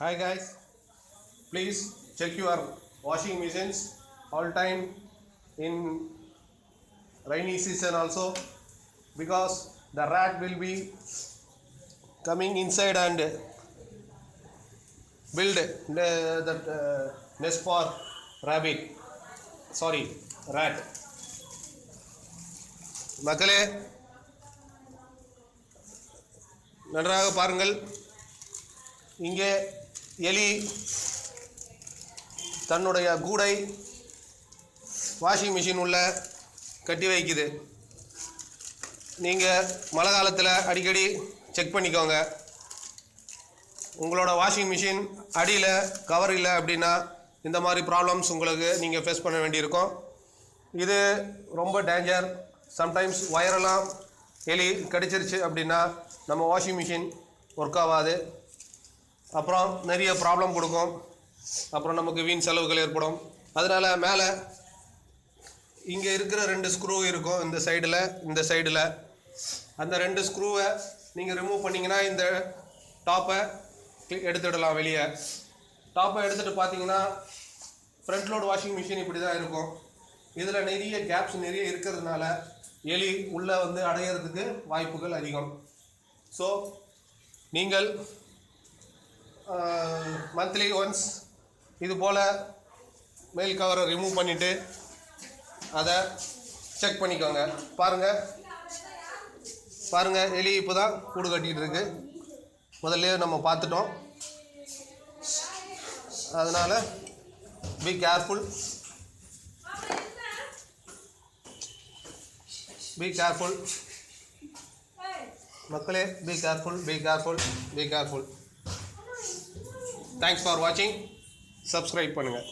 Hi guys, please check your washing machines all time in rainy season also, because the rat will be coming inside and build that nest for rat. மக்களே நன்றாக பாருங்கள், இங்கே எலி தன்னுடைய கூடை washing machine உள்ள கட்டி வைக்குது. நீங்கள் மழை காலத்தில் அடிக்கடி செக் பண்ணிக்கோங்க. உங்களோட வாஷிங் மிஷின் அடியில் கவர் இல்லை அப்படின்னா இந்த மாதிரி ப்ராப்ளம்ஸ் உங்களுக்கு நீங்கள் ஃபேஸ் பண்ண வேண்டியிருக்கும். இது ரொம்ப டேஞ்சர். சம்டைம்ஸ் ஒயரெல்லாம் எலி கடிச்சிருச்சு அப்படின்னா நம்ம வாஷிங் மிஷின் ஒர்க் ஆகாது. அப்புறம் நிறைய ப்ராப்ளம் கொடுக்கும். அப்புறம் நமக்கு வீண் செலவுகள் ஏற்படும். அதனால் மேலே இங்கே இருக்கிற 2 ஸ்க்ரூ இருக்கும், இந்த சைடில் அந்த 2 ஸ்க்ரூவை நீங்கள் ரிமூவ் பண்ணிங்கன்னா இந்த டாப்பை எடுத்துடலாம். வெளியே டாப்பை எடுத்துகிட்டு பார்த்தீங்கன்னா ஃப்ரண்ட் லோட் வாஷிங் மிஷின் இப்படி தான் இருக்கும். இதில் நிறைய கேப்ஸ் இருக்கிறதுனால எலி உள்ளே வந்து அடையிறதுக்கு வாய்ப்புகள் அதிகம். ஸோ நீங்கள் மந்த்லி ஒன்ஸ் இது போல் மேல் கவரை ரிமூவ் பண்ணிவிட்டு அதை செக் பண்ணிக்கோங்க. பாருங்கள் எலி இப்போ தான் கூடு கட்டிகிட்டு இருக்கு. முதல்ல நம்ம பார்த்துட்டோம். அதனால் பி கேர்ஃபுல். மக்களே, be careful. Thanks for watching. Subscribe பண்ணுங்கள்.